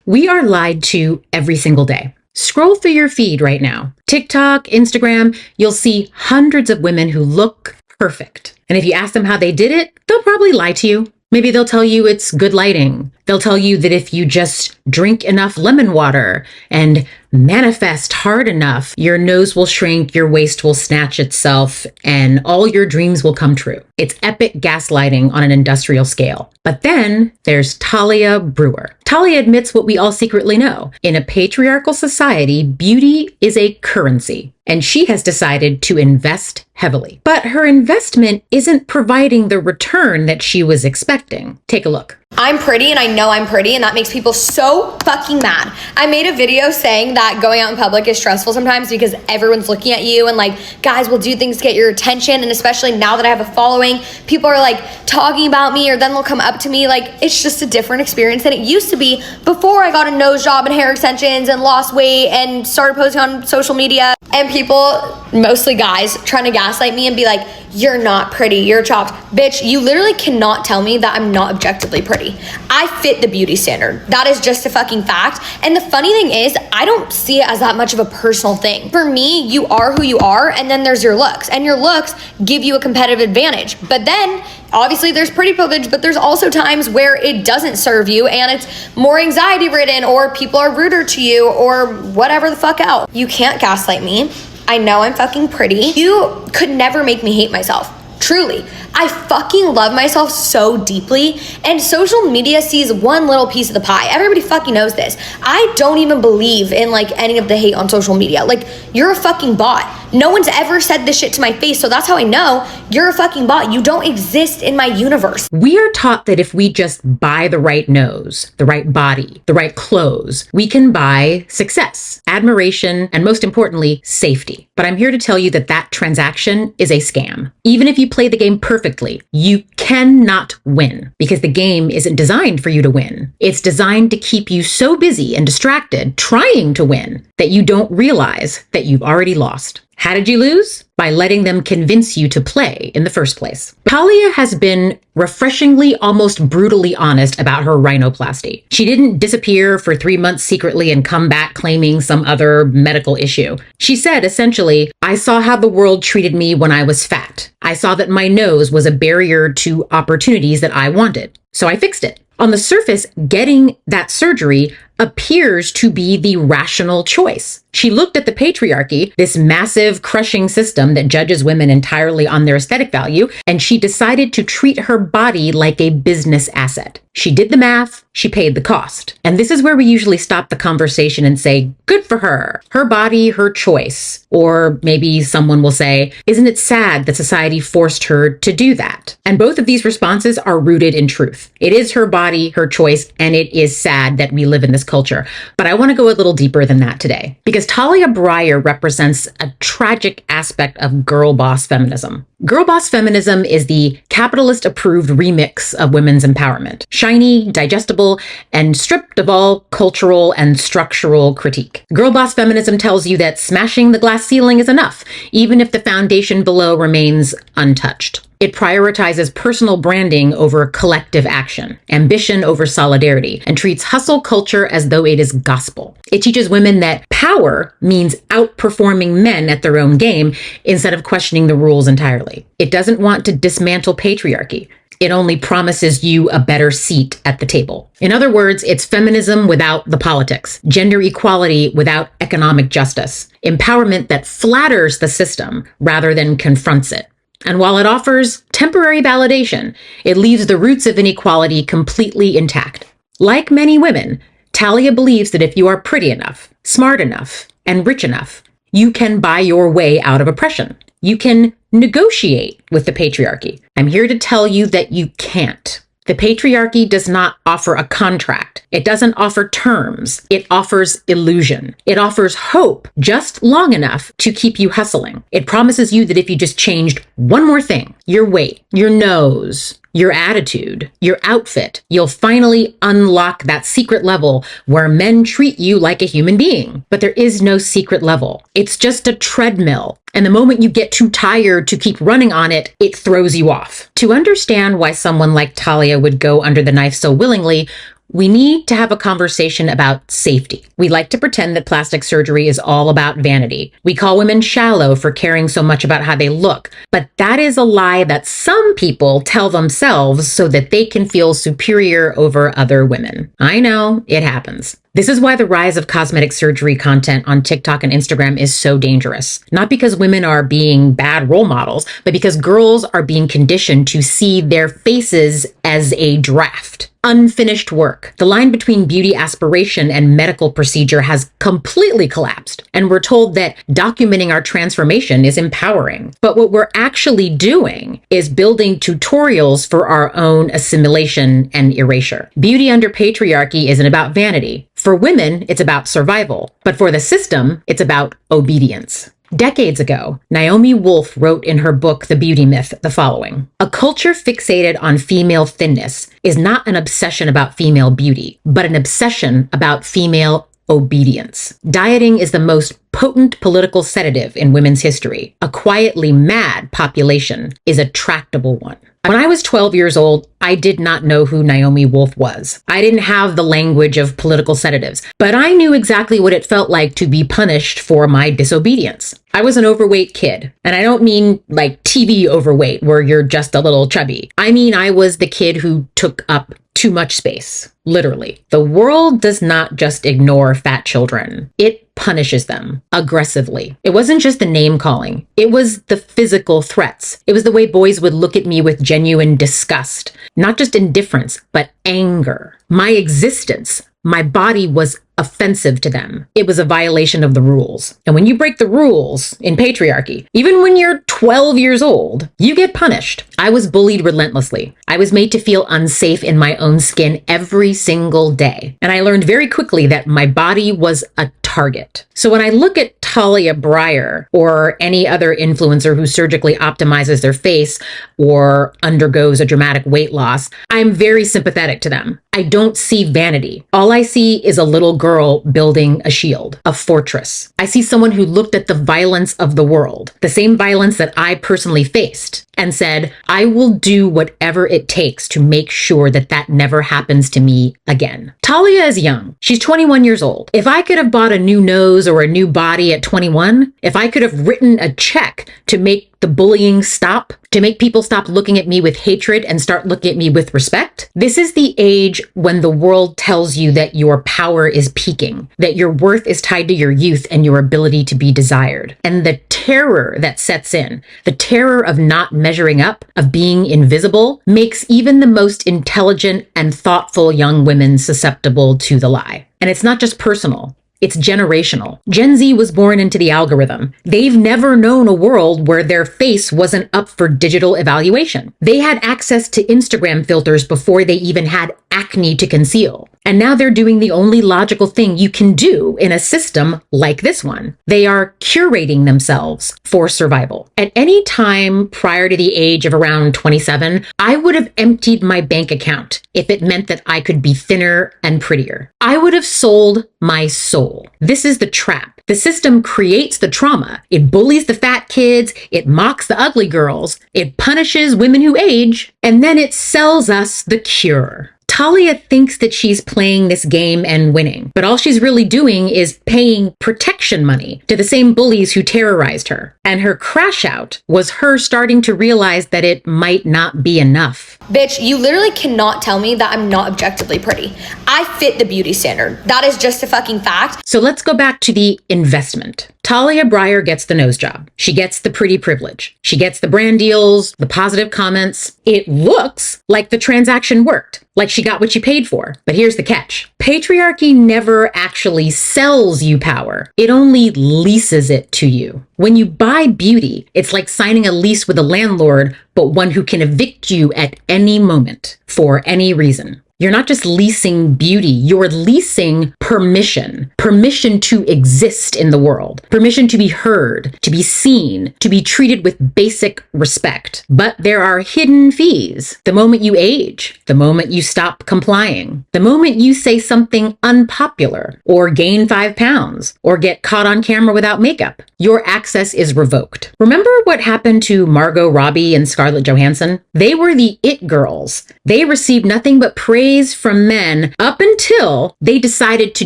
We are lied to every single day. Scroll through your feed right now. TikTok, Instagram, you'll see hundreds of women who look perfect. And if you ask them how they did it, they'll probably lie to you. Maybe they'll tell you it's good lighting. They'll tell you that if you just drink enough lemon water and manifest hard enough, your nose will shrink, your waist will snatch itself, and all your dreams will come true. It's epic gaslighting on an industrial scale. But then there's Talia Brewer. Talia admits what we all secretly know. In a patriarchal society, beauty is a currency, and she has decided to invest heavily. But her investment isn't providing the return that she was expecting. Take a look. I'm pretty and I know I'm pretty, and that makes people so fucking mad. I made a video saying that going out in public is stressful sometimes because everyone's looking at you, and like guys will do things to get your attention, and especially now that I have a following, people are like talking about me, or then they'll come up to me. Like, it's just a different experience than it used to be before I got a nose job and hair extensions and lost weight and started posting on social media. And people, mostly guys, trying to gaslight me and be like, you're not pretty, you're chopped. Bitch, you literally cannot tell me that I'm not objectively pretty. I fit the beauty standard. That is just a fucking fact. And the funny thing is, I don't see it as that much of a personal thing. For me, you are who you are, and then there's your looks. And your looks give you a competitive advantage. But then, obviously there's pretty privilege, but there's also times where it doesn't serve you and it's more anxiety ridden, or people are ruder to you, or whatever the fuck else. You can't gaslight me. I know I'm fucking pretty. You could never make me hate myself. Truly. I fucking love myself so deeply, and social media sees one little piece of the pie. Everybody fucking knows this. I don't even believe in like any of the hate on social media. Like, you're a fucking bot. No one's ever said this shit to my face, so that's how I know you're a fucking bot. You don't exist in my universe. We are taught that if we just buy the right nose, the right body, the right clothes, we can buy success, admiration, and most importantly, safety. But I'm here to tell you that that transaction is a scam. Even if you play the game perfectly, you cannot win, because the game isn't designed for you to win. It's designed to keep you so busy and distracted trying to win that you don't realize that you've already lost. How did you lose? By letting them convince you to play in the first place. Talia has been refreshingly, almost brutally honest about her rhinoplasty. She didn't disappear for 3 months secretly and come back claiming some other medical issue. She said, essentially, I saw how the world treated me when I was fat. I saw that my nose was a barrier to opportunities that I wanted. So I fixed it. On the surface, getting that surgery appears to be the rational choice. She looked at the patriarchy, this massive crushing system that judges women entirely on their aesthetic value, and she decided to treat her body like a business asset. She did the math, she paid the cost. And this is where we usually stop the conversation and say, good for her. Her body, her choice. Or maybe someone will say, isn't it sad that society forced her to do that? And both of these responses are rooted in truth. It is her body, her choice, and it is sad that we live in this culture. But I want to go a little deeper than that today, because Talia Brewer represents a tragic aspect of girl boss feminism. Girl boss feminism is the capitalist-approved remix of women's empowerment. Shiny, digestible, and stripped of all cultural and structural critique. Girl boss feminism tells you that smashing the glass ceiling is enough, even if the foundation below remains untouched. It prioritizes personal branding over collective action, ambition over solidarity, and treats hustle culture as though it is gospel. It teaches women that power means outperforming men at their own game instead of questioning the rules entirely. It doesn't want to dismantle patriarchy. It only promises you a better seat at the table. In other words, it's feminism without the politics, gender equality without economic justice, empowerment that flatters the system rather than confronts it. And while it offers temporary validation, it leaves the roots of inequality completely intact. Like many women, Talia believes that if you are pretty enough, smart enough, and rich enough, you can buy your way out of oppression. You can negotiate with the patriarchy. I'm here to tell you that you can't. The patriarchy does not offer a contract. It doesn't offer terms. It offers illusion. It offers hope just long enough to keep you hustling. It promises you that if you just changed one more thing, your weight, your nose, your attitude, your outfit, you'll finally unlock that secret level where men treat you like a human being. But there is no secret level. It's just a treadmill. And the moment you get too tired to keep running on it, it throws you off. To understand why someone like Talia would go under the knife so willingly, We need to have a conversation about safety. We like to pretend that plastic surgery is all about vanity. We call women shallow for caring so much about how they look, but that is a lie that some people tell themselves so that they can feel superior over other women. I know, it happens. This is why the rise of cosmetic surgery content on TikTok and Instagram is so dangerous. Not because women are being bad role models, but because girls are being conditioned to see their faces as a draft. Unfinished work. The line between beauty aspiration and medical procedure has completely collapsed, and we're told that documenting our transformation is empowering. But what we're actually doing is building tutorials for our own assimilation and erasure. Beauty under patriarchy isn't about vanity. For women, it's about survival. But for the system, it's about obedience. Decades ago, Naomi Wolf wrote in her book, The Beauty Myth, the following: "A culture fixated on female thinness is not an obsession about female beauty, but an obsession about female obedience. Dieting is the most potent political sedative in women's history. A quietly mad population is a tractable one." When I was 12 years old, I did not know who Naomi Wolf was. I didn't have the language of political sedatives, but I knew exactly what it felt like to be punished for my disobedience. I was an overweight kid, and I don't mean like TV overweight where you're just a little chubby. I mean, I was the kid who took up too much space, literally. The world does not just ignore fat children. It punishes them aggressively. It wasn't just the name calling. It was the physical threats. It was the way boys would look at me with genuine disgust, not just indifference, but anger. My existence, my body was offensive to them. It was a violation of the rules. And when you break the rules in patriarchy, even when you're 12 years old, you get punished. I was bullied relentlessly. I was made to feel unsafe in my own skin every single day. And I learned very quickly that my body was a target. So when I look at Talia Breyer or any other influencer who surgically optimizes their face or undergoes a dramatic weight loss, I'm very sympathetic to them. I don't see vanity. All I see is a little girl building a shield, a fortress. I see someone who looked at the violence of the world, the same violence that I personally faced, and said, I will do whatever it takes to make sure that that never happens to me again. Talia is young. She's 21 years old. If I could have bought a new nose or a new body at 21, if I could have written a check to make the bullying stop, to make people stop looking at me with hatred and start looking at me with respect, this is the age when the world tells you that your power is peaking, that your worth is tied to your youth and your ability to be desired. And the terror that sets in, the terror of not measuring up, of being invisible, makes even the most intelligent and thoughtful young women susceptible to the lie. And it's not just personal. It's generational. Gen Z was born into the algorithm. They've never known a world where their face wasn't up for digital evaluation. They had access to Instagram filters before they even had acne to conceal. And now they're doing the only logical thing you can do in a system like this one. They are curating themselves for survival. At any time prior to the age of around 27, I would have emptied my bank account if it meant that I could be thinner and prettier. I would have sold my soul. This is the trap. The system creates the trauma. It bullies the fat kids. It mocks the ugly girls. It punishes women who age. And then it sells us the cure. Talia thinks that she's playing this game and winning, but all she's really doing is paying protection money to the same bullies who terrorized her. And her crash out was her starting to realize that it might not be enough. Bitch, you literally cannot tell me that I'm not objectively pretty. I fit the beauty standard. That is just a fucking fact. So let's go back to the investment. Talia Breyer gets the nose job. She gets the pretty privilege. She gets the brand deals, the positive comments. It looks like the transaction worked, like she got what she paid for. But here's the catch. Patriarchy never actually sells you power. It only leases it to you. When you buy beauty, it's like signing a lease with a landlord, but one who can evict you at any moment for any reason. You're not just leasing beauty, you're leasing permission. Permission to exist in the world. Permission to be heard, to be seen, to be treated with basic respect. But there are hidden fees. The moment you age, the moment you stop complying, the moment you say something unpopular, or gain 5 pounds, or get caught on camera without makeup, your access is revoked. Remember what happened to Margot Robbie and Scarlett Johansson? They were the it girls. They received nothing but praise from men up until they decided to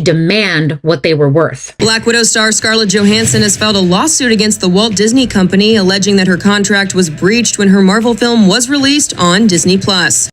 demand what they were worth. Black Widow star Scarlett Johansson has filed a lawsuit against the Walt Disney Company, alleging that her contract was breached when her Marvel film was released on Disney+.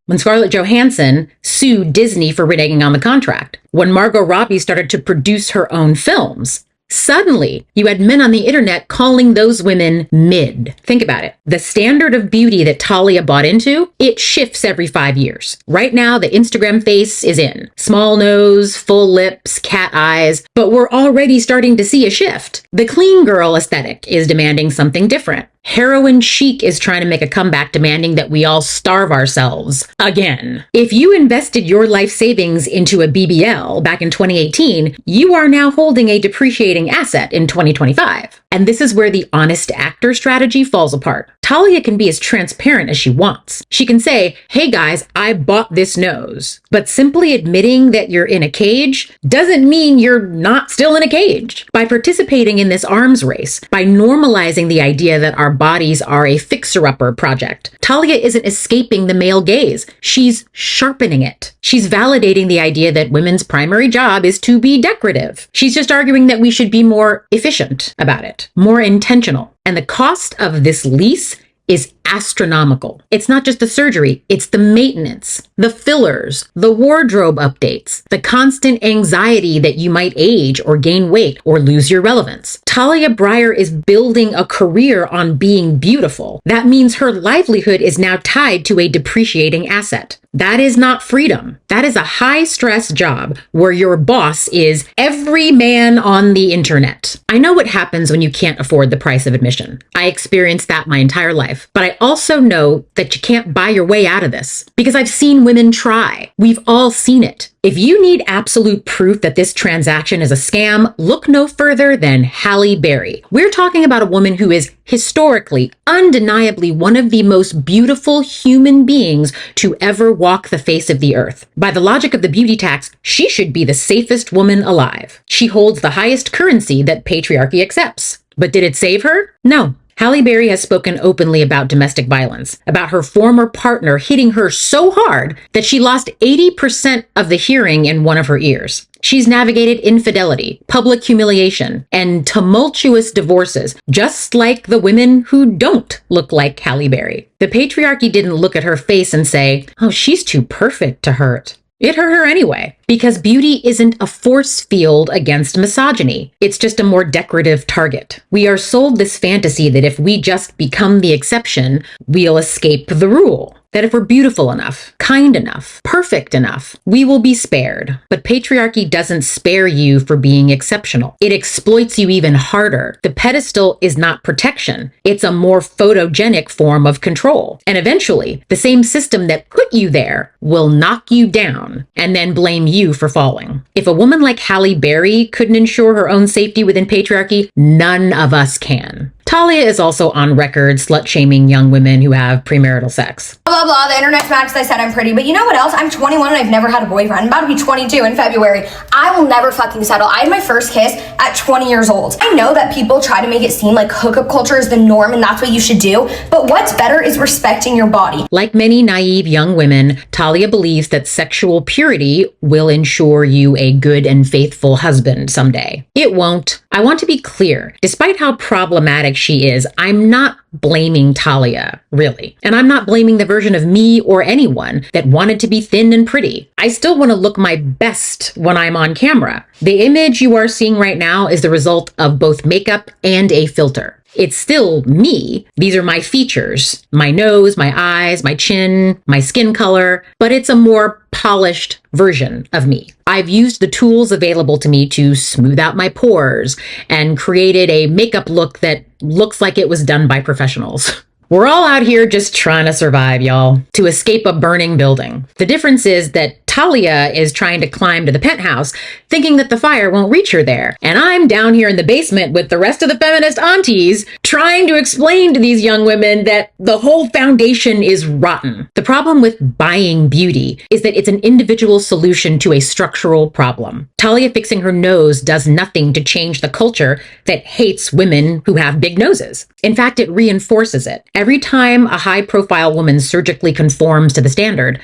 When Scarlett Johansson sued Disney for reneging on the contract, when Margot Robbie started to produce her own films, suddenly, you had men on the internet calling those women mid. Think about it. The standard of beauty that Talia bought into, it shifts every 5 years. Right now, the Instagram face is in. Small nose, full lips, cat eyes, but we're already starting to see a shift. The clean girl aesthetic is demanding something different. Heroin chic is trying to make a comeback, demanding that we all starve ourselves again. If you invested your life savings into a BBL back in 2018, you are now holding a depreciating asset in 2025. And this is where the honest actor strategy falls apart. Talia can be as transparent as she wants. She can say, hey guys, I bought this nose. But simply admitting that you're in a cage doesn't mean you're not still in a cage. By participating in this arms race, by normalizing the idea that our bodies are a fixer-upper project, Talia isn't escaping the male gaze. She's sharpening it. She's validating the idea that women's primary job is to be decorative. She's just arguing that we should be more efficient about it, more intentional. And the cost of this lease is astronomical. It's not just the surgery, it's the maintenance, the fillers, the wardrobe updates, the constant anxiety that you might age or gain weight or lose your relevance. Talia Breyer is building a career on being beautiful. That means her livelihood is now tied to a depreciating asset. That is not freedom. That is a high-stress job where your boss is every man on the internet. I know what happens when you can't afford the price of admission. I experienced that my entire life. But I also know that you can't buy your way out of this because I've seen women try. We've all seen it. If you need absolute proof that this transaction is a scam, look no further than Halle Berry. We're talking about a woman who is historically, undeniably one of the most beautiful human beings to ever walk the face of the earth. By the logic of the beauty tax, she should be the safest woman alive. She holds the highest currency that patriarchy accepts. But did it save her? No. Halle Berry has spoken openly about domestic violence, about her former partner hitting her so hard that she lost 80% of the hearing in one of her ears. She's navigated infidelity, public humiliation, and tumultuous divorces, just like the women who don't look like Halle Berry. The patriarchy didn't look at her face and say, oh, she's too perfect to hurt. It hurt her anyway, because beauty isn't a force field against misogyny. It's just a more decorative target. We are sold this fantasy that if we just become the exception, we'll escape the rule. That if we're beautiful enough, kind enough, perfect enough, we will be spared. But patriarchy doesn't spare you for being exceptional. It exploits you even harder. The pedestal is not protection. It's a more photogenic form of control. And eventually, the same system that put you there will knock you down and then blame you for falling. If a woman like Halle Berry couldn't ensure her own safety within patriarchy, none of us can. Talia is also on record slut-shaming young women who have premarital sex. Blah, blah, the internet's mad because I said I'm pretty. But you know what else? I'm 21 and I've never had a boyfriend. I'm about to be 22 in February. I will never fucking settle. I had my first kiss at 20 years old. I know that people try to make it seem like hookup culture is the norm and that's what you should do. But what's better is respecting your body. Like many naive young women, Talia believes that sexual purity will ensure you a good and faithful husband someday. It won't. I want to be clear. Despite how problematic she is, I'm not blaming Talia, really. And I'm not blaming the version of me or anyone that wanted to be thin and pretty. I still want to look my best when I'm on camera. The image you are seeing right now is the result of both makeup and a filter. It's still me. These are my features, my nose, my eyes, my chin, my skin color, but it's a more polished version of me. I've used the tools available to me to smooth out my pores and created a makeup look that looks like it was done by professionals. We're all out here just trying to survive, y'all, to escape a burning building. The difference is that Talia is trying to climb to the penthouse, thinking that the fire won't reach her there. And I'm down here in the basement with the rest of the feminist aunties, trying to explain to these young women that the whole foundation is rotten. The problem with buying beauty is that it's an individual solution to a structural problem. Talia fixing her nose does nothing to change the culture that hates women who have big noses. In fact, it reinforces it. Every time a high-profile woman surgically conforms to the standard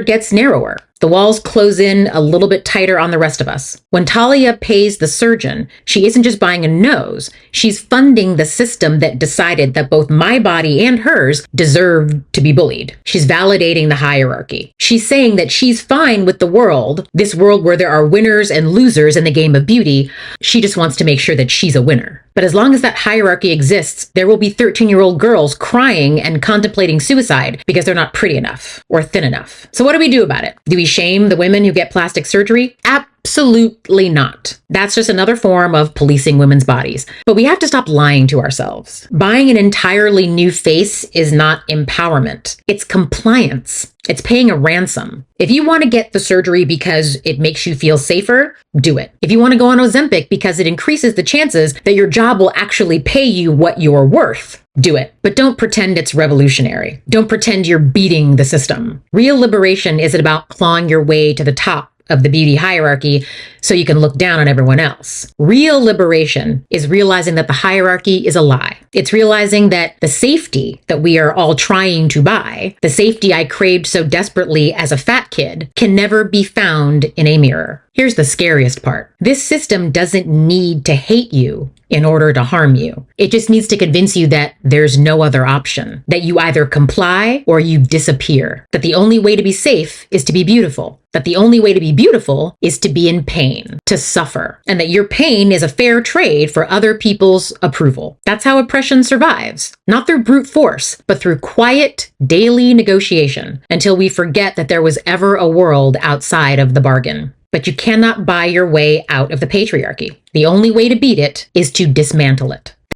gets narrower. The walls close in a little bit tighter on the rest of us. When Talia pays the surgeon, she isn't just buying a nose, she's funding the system that decided that both my body and hers deserved to be bullied. She's validating the hierarchy. She's saying that she's fine with the world, this world where there are winners and losers in the game of beauty. She just wants to make sure that she's a winner. But as long as that hierarchy exists, there will be 13-year-old girls crying and contemplating suicide because they're not pretty enough or thin enough. So what do we do about it? Do we shame the women who get plastic surgery? Absolutely not. That's just another form of policing women's bodies. But we have to stop lying to ourselves. Buying an entirely new face is not empowerment. It's compliance. It's paying a ransom. If you want to get the surgery because it makes you feel safer, do it. If you want to go on Ozempic because it increases the chances that your job will actually pay you what you're worth, do it. But don't pretend it's revolutionary. Don't pretend you're beating the system. Real liberation isn't about clawing your way to the top of the beauty hierarchy so you can look down on everyone else. Real liberation is realizing that the hierarchy is a lie. It's realizing that the safety that we are all trying to buy, the safety I craved so desperately as a fat kid, can never be found in a mirror. Here's the scariest part. This system doesn't need to hate you in order to harm you. It just needs to convince you that there's no other option, that you either comply or you disappear, that the only way to be safe is to be beautiful, that the only way to be beautiful is to be in pain, to suffer, and that your pain is a fair trade for other people's approval. That's how oppression survives, not through brute force, but through quiet, daily negotiation, until we forget that there was ever a world outside of the bargain. But you cannot buy your way out of the patriarchy. The only way to beat it is to dismantle it.